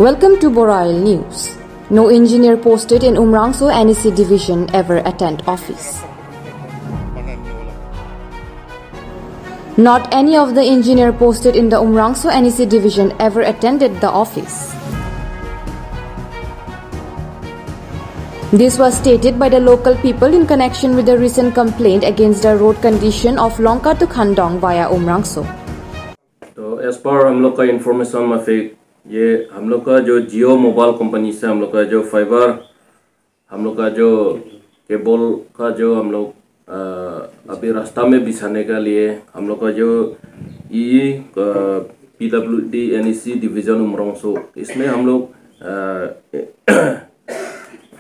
Welcome to Borail News. No engineer posted in Umrangso NEC division ever attend office. Not any of the engineer posted in the Umrangso NEC division ever attended the office. This was stated by the local people in connection with the recent complaint against the road condition of Longka to Khandong via Umrangso. तो as per हम लोग का information माफिक ये हम लोग का जो जियो mobile company से हम लोग का जो फाइबर हम लोग का जो केबल का जो हम लोग अभी रास्ता में बिछाने के लिए हम लोग का जो PWD NEC डिवीजन उमरांसो इसमें हम लोग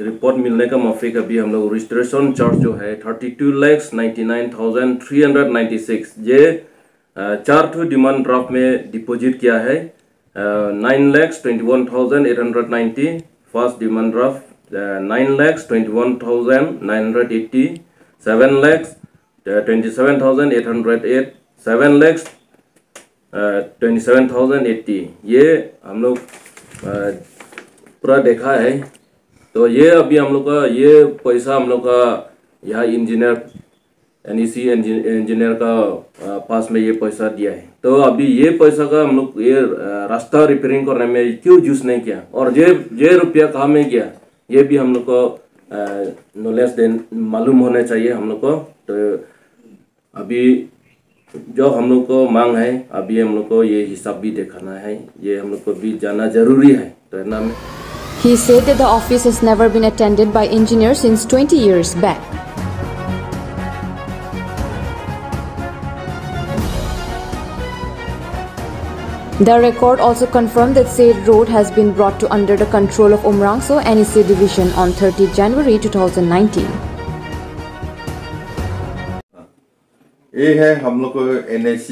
रिपोर्ट मिलने का माफिक अभी हम लोग रजिस्ट्रेशन चार्ज जो है 32,99,396 ये 4 डिमांड ड्राफ्ट में डिपॉजिट किया है 9,21,890 फर्स्ट डिमांड ड्राफ्ट 9,21,980 7,27,808 7,27,080 ये हम लोग पूरा देखा है। तो ये अभी हम लोग का ये पैसा हम लोग का यहाँ इंजीनियर NEC इंजीनियर का पास में ये पैसा दिया है। तो अभी ये पैसा का हम लोग ये रास्ता रिपेयरिंग करने में क्यों यूज नहीं किया और ये रुपया कहाँ में गया ये भी हम लोग को नॉलेज मालूम होना चाहिए हम लोग को। तो अभी जो हम लोग को मांग है अभी हम लोग को ये हिसाब भी दिखाना है ये हम लोग को भी जाना जरूरी है। तो नाम He said that the office has never been attended by engineers since 20 years back. The record also confirmed that said road has been brought to under the control of Umrangso NEC division on 30 January 2019. ये है हम लोग को NEC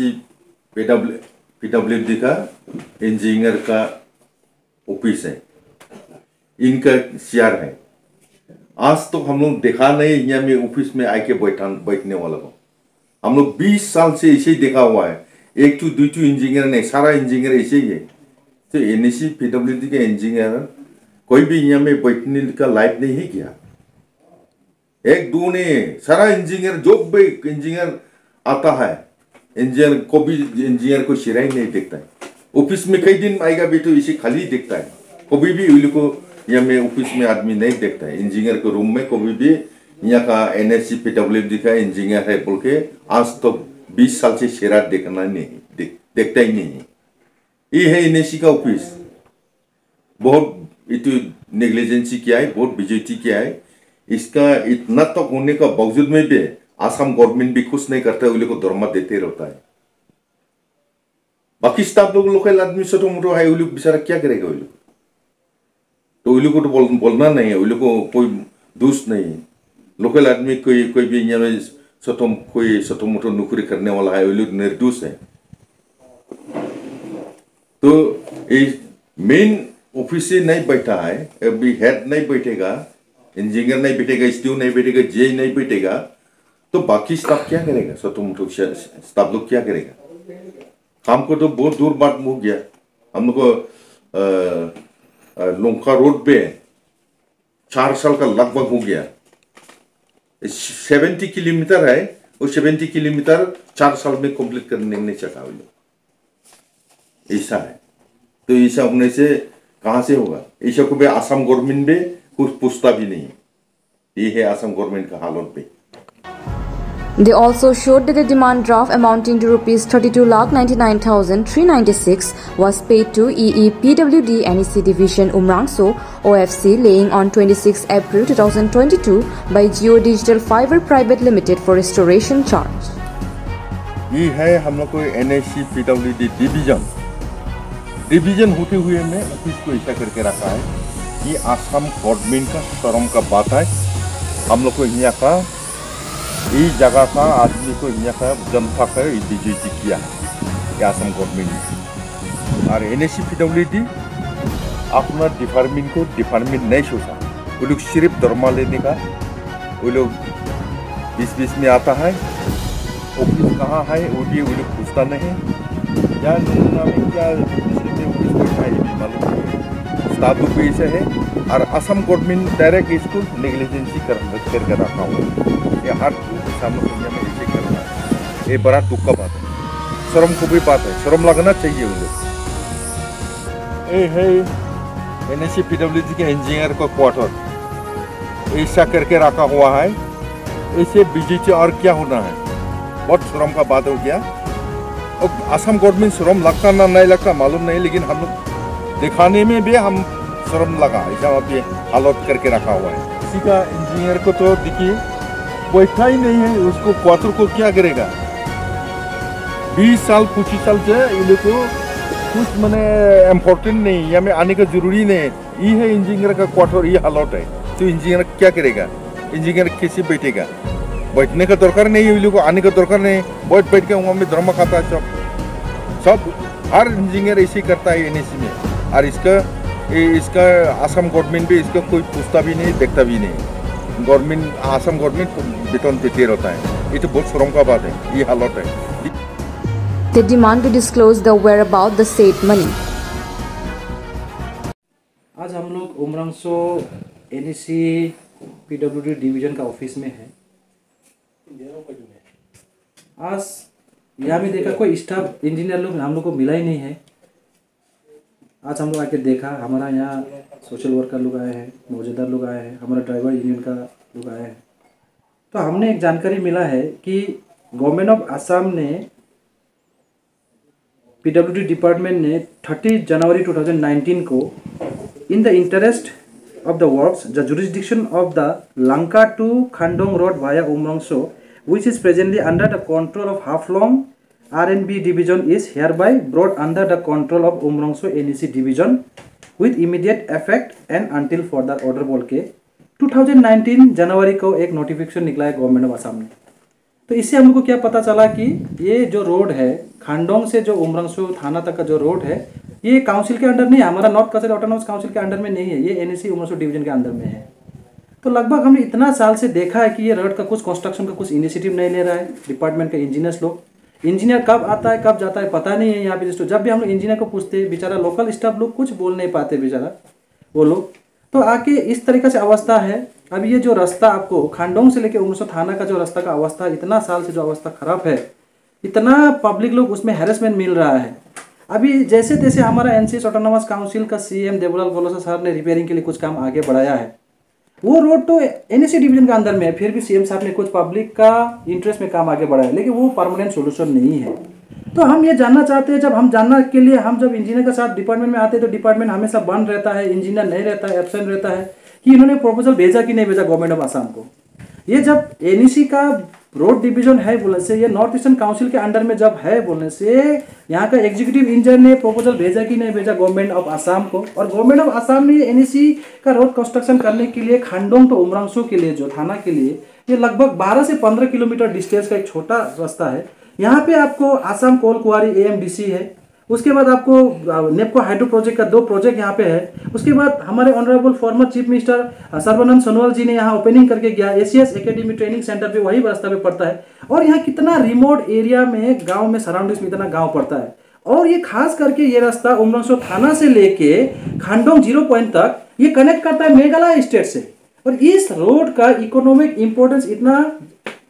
PWD का engineer का office है इनका share है। आज तो हम लोग देखा नहीं यहाँ में ऑफिस में आके बैठने वाला को हम लोग 20 साल से ऐसे ही देखा हुआ है। एक टू दो इंजीनियर नहीं सारा इंजीनियर ऐसे ही है। तो NEC PWD के इंजीनियर कोई भी यहाँ में बैठने का लायक नहीं है क्या एक दो ने सारा इंजीनियर जो भी इंजीनियर आता है इंजीनियर को भी इंजीनियर को सिरा ही नहीं देखता है। ऑफिस में कई दिन आएगा भी तो इसे खाली देखता है कभी भी उन को यहाँ में ऑफिस में आदमी नहीं देखता है। इंजीनियर के रूम में कभी भी यहाँ का NEC PWD का इंजीनियर है बोल के आज तो 20 साल से शेरा देखना नहीं देखता ही नहीं। ये है NEC का ऑफिस बहुत नेग्लिजेंसी किया है बहुत बेइज्जती किया है। इसका इतना तक होने का बावजूद में भी आसाम गवर्नमेंट भी खुश नहीं करता है उन को दरमा देते रहता है। बाकी स्टाफ लोग लोकल आदमी छोटो मोटो है उन बेचारा क्या करेगा उन तो उन को तो बोलना नहीं है उन को कोई दोष नहीं है। लोकल आदमी कोई भी यहाँ में कोई छोटो मोटो नौकरी करने वाला है उन निर्दोष है। तो मेन ऑफिस से नहीं बैठा है अभी हेड नहीं बैठेगा इंजीनियर नहीं बैठेगा SDO नहीं बैठेगा JE नहीं बैठेगा तो बाकी स्टाफ क्या करेगा छोटो मोटो स्टाफ लोग क्या करेगा। काम को तो बहुत दूर बात हो गया हम लोग को लोंका रोड पे 4 साल का लगभग हो गया 70 किलोमीटर है और 70 किलोमीटर 4 साल में कंप्लीट करने नहीं सका ऐसा है। तो ऐसा होने से कहाँ से होगा ऐसा को भी आसाम गवर्नमेंट भी कुछ पूछता भी नहीं। ये है आसाम गवर्नमेंट का हालत पे। They also showed that the demand draft amounting to rupees 32,99,396 was paid to PWD NEC division Umrangso OFC laying on 26 April 2022 by Geo Digital Fiber Private Limited for restoration charge. ये है हम लोग को NEC PWD division होते हुए में office को ऐसा करके रखा है। ये आसाम गवर्नमेंट का शर्म का बात है। हम लोग को यहाँ का इस जगह का आदमी को यहाँ का जनता का बेइज्जती किया है आसाम गवर्नमेंट ने। और NEC PWD अपना डिपार्टमेंट को डिपार्टमेंट नहीं सोचा वो लोग सिर्फ दरमा लेने का वो लोग बीच में आता है ऑफिस कहाँ है वो भी वो लोग पूछता नहीं या क्या दादू पैसे है और असम गवर्नमेंट डायरेक्ट इसको नेग्लिजेंसी करके रखा हुआ। ये हर सामने दुनिया में ऐसे करना है, ये बड़ा दुख का बात है, शर्म को भी बात है, शर्म लगना चाहिए उन्हें। ये है NSC PWD के इंजीनियर का क्वार्टर, ऐसा करके रखा हुआ है। ऐसे बीजेपी और क्या होना है, बहुत शर्म का बात हो गया। और असम गवर्नमेंट शर्म लगता ना नहीं लगता मालूम नहीं, लेकिन हम लोग दिखाने में भी हम शर्म लगा, ऐसा अभी हालत करके रखा हुआ है। किसी का इंजीनियर को तो देखिए बैठा ही नहीं है, उसको क्वार्टर को क्या करेगा। 20 साल 25 साल से इन लोग को कुछ मैंने इम्पोर्टेंट नहीं, या में आने का जरूरी नहीं है। ये है इंजीनियर का क्वार्टर, ये हालत है, तो इंजीनियर क्या करेगा, इंजीनियर कैसे बैठेगा। बैठने का दरकार नहीं है, लोगों को आने का दरकार नहीं, बैठ के वहाँ में धर्म खाता है सब हर इंजीनियर ऐसे ही करता है NSC में। और इसका असम गवर्नमेंट भी इसका कोई पूछता भी नहीं, देखता भी नहीं। गवर्नमेंट असम गवर्नमेंट वेतन देते रहता है, ये तो बहुत शर्म का बात है, ये हालत है। They demand to disclose the whereabout the said money. आज हम लोग उमरांसो NSC PWD डिवीजन का ऑफिस में है। आज यहाँ में देखा कोई स्टाफ इंजीनियर लोग हम लोग को मिला ही नहीं है। आज हम लोग आके देखा, हमारा यहाँ सोशल वर्कर लोग आए हैं, मौजूदार लोग आए हैं, हमारा ड्राइवर यूनियन का लोग आए हैं। तो हमने एक जानकारी मिला है कि गवर्नमेंट ऑफ असम ने PWD डिपार्टमेंट ने 30 जनवरी 2019 को in the interest of the works, the jurisdiction of the Lanka to Khandong Road via Umrangso, which is presently under the control of Haflong RNB division, is hereby brought under the control of Umrangso NEC division with immediate effect and until further order बोल के 2019 जनवरी को एक notification निकला है government of Assam ने। तो इससे हमको क्या पता चला कि ये जो रोड है खांडोंग से जो उमरंगसो थाना तक का जो रोड है, ये काउंसिल के अंडर नहीं है, हमारा नॉर्थ कचहरी ऑटोनॉमस काउंसिल के अंडर में नहीं है, ये NSC उमरंगसो डिवीजन के अंदर में है। तो लगभग हमने इतना साल से देखा है कि ये रोड का कुछ कंस्ट्रक्शन का कुछ इनिशिएटिव नहीं ले रहा है डिपार्टमेंट के इंजीनियर्स लोग। इंजीनियर कब आता है कब जाता है पता नहीं है यहाँ पे। जब भी हम लोग इंजीनियर को पूछते हैं, बेचारा लोकल स्टाफ लोग कुछ बोल नहीं पाते बेचारा वो लोग। तो आके इस तरीके से अवस्था है। अब ये जो रास्ता आपको खांडोंग से लेके उमरंगसो थाना का जो रास्ता का अवस्था, इतना साल से जो अवस्था खराब है, इतना पब्लिक लोग उसमें हैरेसमेंट मिल रहा है। अभी जैसे तैसे हमारा NCS ऑटोनॉमस काउंसिल का CM देवलाल गोलोसा सर ने रिपेयरिंग के लिए कुछ काम आगे बढ़ाया है। वो रोड तो NSC डिवीजन के अंदर में है, फिर भी CM साहब ने कुछ पब्लिक का इंटरेस्ट में काम आगे बढ़ाया, लेकिन वो परमानेंट सोल्यूशन नहीं है। तो हम ये जानना चाहते हैं, जब हम जानना के लिए हम जब इंजीनियर के साथ डिपार्टमेंट में आते हैं तो डिपार्टमेंट हमेशा बंद रहता है, इंजीनियर नहीं रहता है, एब्सेंट रहता है, कि इन्होंने प्रपोजल भेजा कि नहीं भेजा गवर्नमेंट ऑफ असम को। ये जब NEC का रोड डिवीजन है बोलने से, ये नॉर्थ ईस्टर्न काउंसिल के अंडर में जब है बोलने से, यहाँ का एग्जीक्यूटिव इंजीनियर ने प्रपोजल भेजा कि नहीं भेजा गवर्नमेंट ऑफ असम को। और गवर्नमेंट ऑफ असम ने NEC का रोड कंस्ट्रक्शन करने के लिए खांडोंग तो उमरंगसो के लिए जो थाना के लिए ये लगभग 12 से 15 किलोमीटर डिस्टेंस का एक छोटा रास्ता है। यहाँ पे आपको आसाम कोल कुआरी AMDC है, उसके बाद आपको नेपको हाइड्रो प्रोजेक्ट का 2 प्रोजेक्ट यहाँ पे है। उसके बाद हमारे honourable former chief minister Sarbananda Sonowal ji ने यहाँ ओपनिंग करके गया। ACS एकेडमी ट्रेनिंग सेंटर पे वही रास्ता पे पड़ता है। और यहाँ कितना रिमोट एरिया में गांव में सराउंडिंग्स में इतना गांव पड़ता है। और ये खास करके ये रास्ता उमरंगसो थाना से लेके खांडोंग 0 पॉइंट तक ये कनेक्ट करता है मेघालय स्टेट से। और इस रोड का इकोनॉमिक इंपोर्टेंस इतना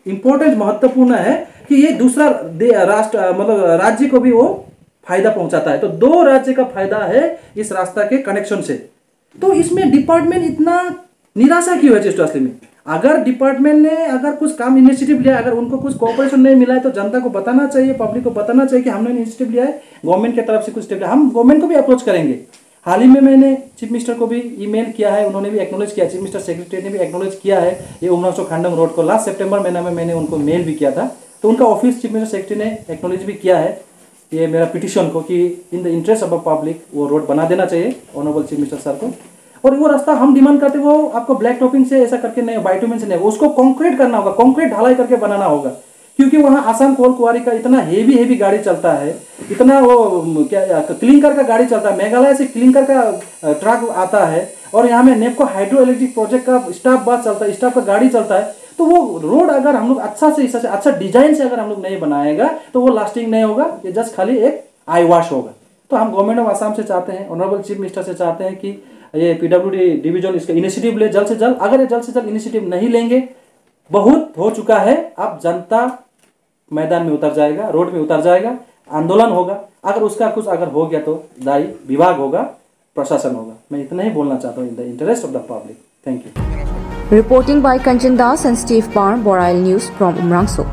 इंपोर्टेंस महत्वपूर्ण है कि ये दूसरा राष्ट्र मतलब राज्य को भी वो फायदा पहुंचाता है। तो 2 राज्य का फायदा है इस रास्ता के कनेक्शन से। तो इसमें डिपार्टमेंट इतना निराशा क्यों है चेस्ट में? अगर डिपार्टमेंट ने अगर कुछ काम इनिशिएटिव लिया, अगर उनको कुछ कोऑपरेशन नहीं मिला है तो जनता को बताना चाहिए, पब्लिक को बताना चाहिए कि हमने इनिशिएटिव लिया है, गवर्नमेंट की तरफ से कुछ स्टेप लिया। हम गवर्नमेंट को भी अप्रोच करेंगे। हाल ही में मैंने चीफ मिनिस्टर को भी ईमेल किया है, उन्होंने भी एक्नॉलेज किया, चीफ मिनिस्टर सेक्रेटरी ने भी एक्नॉलेज किया है ये उमरंगसो खांडोंग रोड को। लास्ट सितंबर महीना में मैंने उनको मेल भी किया था, तो उनका ऑफिस चीफ मिनिस्टर सेक्रेटरी ने एक्नॉलेज भी किया है ये मेरा पिटिशन को कि in the interest of public वो रोड बना देना चाहिए ऑनरेबल चीफ मिनिस्टर सर को। और वो रास्ता हम डिमांड करते वो आपको ब्लैक टॉपिंग से ऐसा करके नहीं, बाइटुमेन से नहीं, उसको कंक्रीट करना होगा, कंक्रीट ढलाई करके बनाना होगा। क्योंकि वहाँ आसाम कोल कुआरी का इतना हेवी गाड़ी चलता है, इतना वो क्या क्लिंकर का गाड़ी चलता है, मेघालय से क्लिंकर का ट्रक आता है, और यहाँ में नेपको हाइड्रो इलेक्ट्रिक प्रोजेक्ट का स्टाफ बस चलता है, स्टाफ का गाड़ी चलता है। तो वो रोड अगर हम लोग अच्छा डिजाइन से अगर हम लोग नहीं बनाएगा तो वो लास्टिंग नहीं होगा, ये जस्ट खाली एक आई वॉश होगा। तो हम गवर्नमेंट ऑफ आसाम से चाहते हैं, ऑनरेबल चीफ मिनिस्टर से चाहते हैं कि ये पीडब्ल्यूडी डिवीजन इसका इनिशिएटिव ले जल्द से जल्द। अगर ये जल्द से जल्द इनिशिएटिव नहीं लेंगे, बहुत हो चुका है, अब जनता मैदान में उतर जाएगा, रोड में उतर जाएगा, आंदोलन होगा। अगर उसका कुछ अगर हो गया तो दायी विभाग होगा, प्रशासन होगा। मैं इतना ही बोलना चाहता हूँ, in the interest of the public. Thank you. Reporting by Kanchan Das and Steve Barn, Borail News from Umrangso.